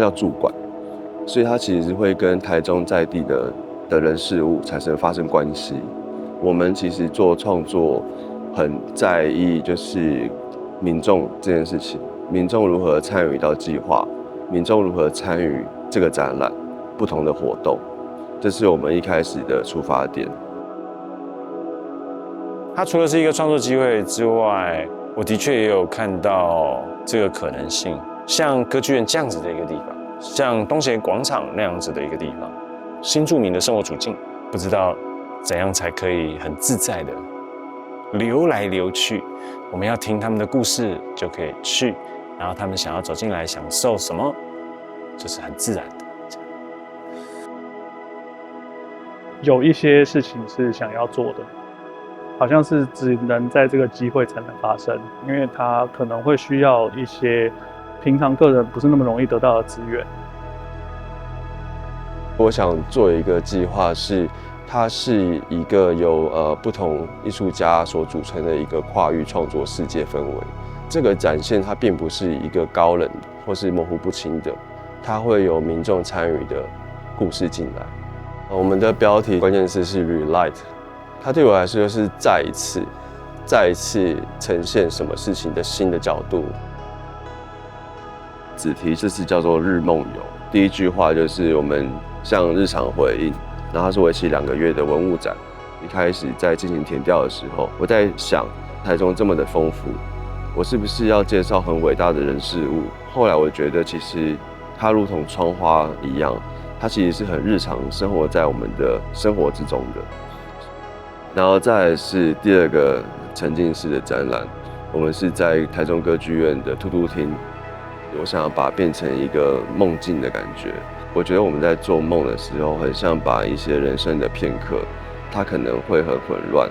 叫驻馆，所以它其实会跟台中在地的人事物发生关系。我们其实做创作很在意就是民众这件事情，民众如何参与到计划，民众如何参与这个展览，不同的活动，这是我们一开始的出发点。它除了是一个创作机会之外，我的确也有看到这个可能性，像歌剧院这样子的一个地方，像东协广场那样子的一个地方，新住民的生活处境，不知道怎样才可以很自在的流来流去。我们要听他们的故事就可以去，然后他们想要走进来享受什么，就是很自然的。有一些事情是想要做的。好像是只能在这个机会才能发生，因为它可能会需要一些平常个人不是那么容易得到的资源。我想做一个计划它是一个由不同艺术家所组成的一个跨域创作世界氛围。这个展现它并不是一个高冷或是模糊不清的，它会有民众参与的故事进来。我们的标题关键词是 Relight。它对我来说就是再一次呈现什么事情的新的角度。主题这次叫做日梦游，第一句话就是我们向日常回应，然后它是为期2个月的文物展。一开始在进行田调的时候，我在想台中这么的丰富，我是不是要介绍很伟大的人事物？后来我觉得其实它如同窗花一样，它其实是很日常生活在我们的生活之中的。然后再来是第2个沉浸式的展览，我们是在台中歌剧院的兔兔厅，我想要把它变成一个梦境的感觉。我觉得我们在做梦的时候，很像把一些人生的片刻，它可能会很混乱，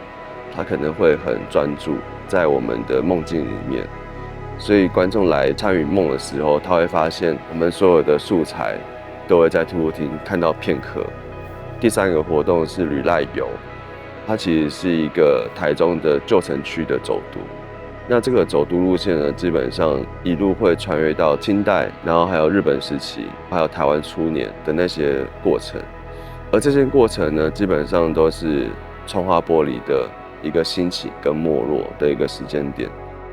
它可能会很专注在我们的梦境里面。所以观众来参与梦的时候，他会发现我们所有的素材都会在兔兔厅看到片刻。第3个活动是旅赖游。它其实是一个台中的旧城区的走读，那这个走读路线呢，基本上一路会穿越到清代，然后还有日本时期，还有台湾初年的那些过程，而这些过程呢，基本上都是窗花玻璃的一个兴起跟没落的一个时间点，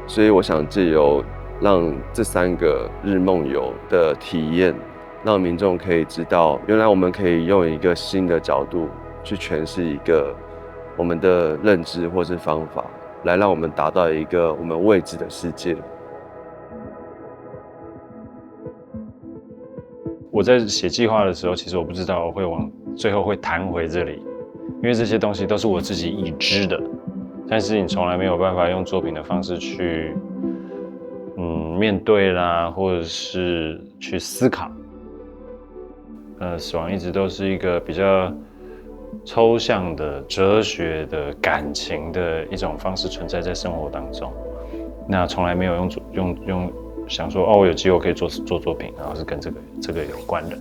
所以我想借由让这3个日梦游的体验，让民众可以知道，原来我们可以用一个新的角度去诠释一个我们的认知或是方法，来让我们达到一个我们未知的世界。我在写计划的时候，其实我不知道我会最后会弹回这里，因为这些东西都是我自己已知的，但是你从来没有办法用作品的方式去面对啦，或者是去思考。死亡一直都是一个比较抽象的、哲学的、感情的一种方式存在在生活当中，那从来没有用想说我有机会可以做作品，然后是跟这个有关的。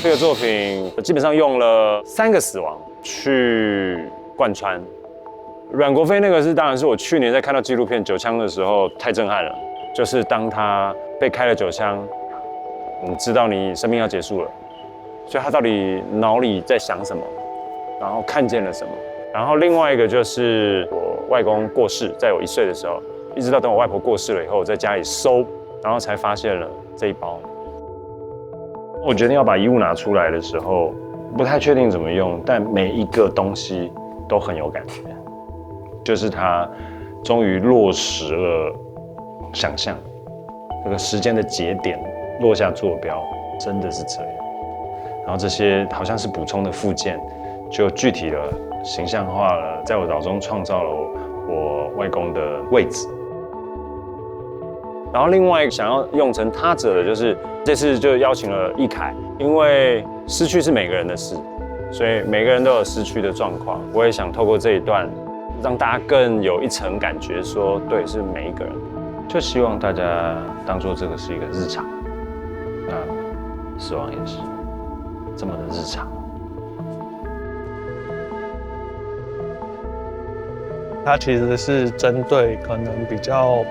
这个作品基本上用了3个死亡去贯穿。阮国飞那个当然是我去年在看到纪录片《九枪》的时候太震撼了，就是当他被开了9枪，你知道你生命要结束了，所以他到底脑里在想什么，然后看见了什么。然后另外一个就是我外公过世，在我1岁的时候，一直到等我外婆过世了以后，我在家里搜，然后才发现了这一包。我决定要把遗物拿出来的时候，不太确定怎么用，但每一个东西都很有感觉。就是它终于落实了想象，这个时间的节点落下坐标，真的是这样。然后这些好像是补充的附件，就具体了、形象化了，在我脑中创造了我外公的位置。然后另外一个想要用成他者的，就是这次就邀请了易凯，因为失去是每个人的事，所以每个人都有失去的状况。我也想透过这一段，让大家更有一层感觉说，对，是每一个人。就希望大家当做这个是一个日常，那死亡也是这么的日常。它其实是针对可能比较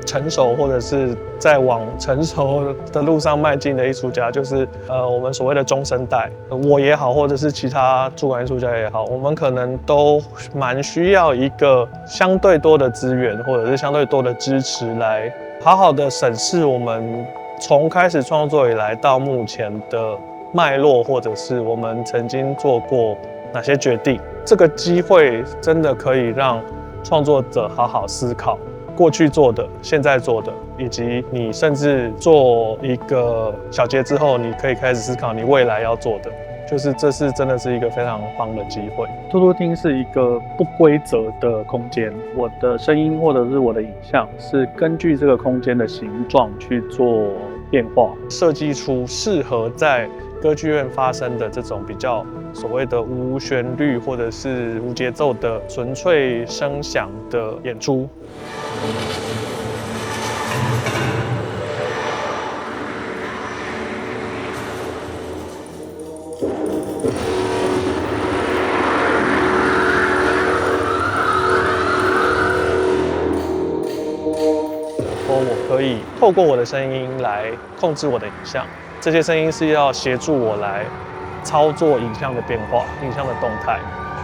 成熟或者是在往成熟的路上迈进的艺术家，就是我们所谓的中生代，我也好，或者是其他驻馆艺术家也好，我们可能都蛮需要一个相对多的资源，或者是相对多的支持，来好好的审视我们从开始创作以来到目前的脉络，或者是我们曾经做过哪些决定。这个机会真的可以让创作者好好思考过去做的、现在做的，以及你甚至做一个小节之后，你可以开始思考你未来要做的。就是这是真的是一个非常棒的机会。兔兔厅是一个不规则的空间，我的声音或者是我的影像是根据这个空间的形状去做变化，设计出适合在歌剧院发生的这种比较所谓的无旋律或者是无节奏的纯粹声响的演出。我可以透过我的声音来控制我的影像，这些声音是要协助我来操作影像的变化、影像的动态。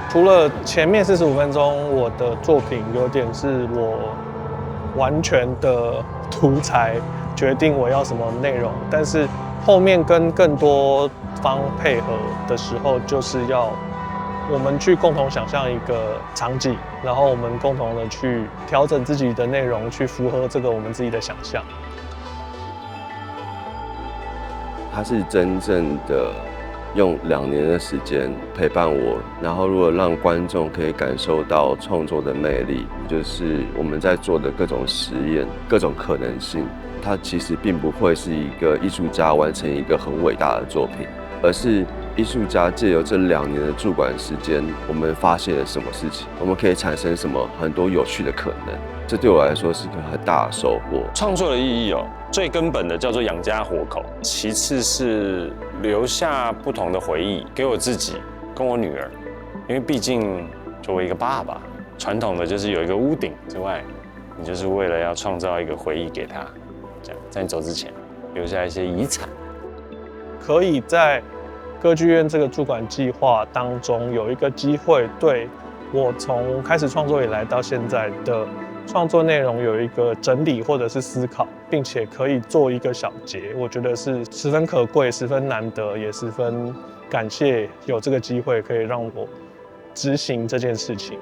除了前面45分钟，我的作品有点是我完全的独裁，决定我要什么内容，但是后面跟更多方配合的时候，就是要我们去共同想象一个场景，然后我们共同的去调整自己的内容，去符合这个我们自己的想象。他是真正的用2年的时间陪伴我，然后如果让观众可以感受到创作的魅力，就是我们在做的各种实验、各种可能性，它其实并不会是一个艺术家完成一个很伟大的作品，而是艺术家借由这2年的驻馆时间，我们发现了什么事情，我们可以产生什么很多有趣的可能。这对我来说是一个很大的收获。创作的意义哦，最根本的叫做养家活口，其次是留下不同的回忆给我自己跟我女儿，因为毕竟作为一个爸爸，传统的就是有一个屋顶之外，你就是为了要创造一个回忆给她，这样在你走之前留下一些遗产。可以在歌剧院这个驻馆计划当中有一个机会，对我从开始创作以来到现在的创作内容有一个整理或者是思考，并且可以做一个小结，我觉得是十分可贵、十分难得，也十分感谢有这个机会可以让我执行这件事情。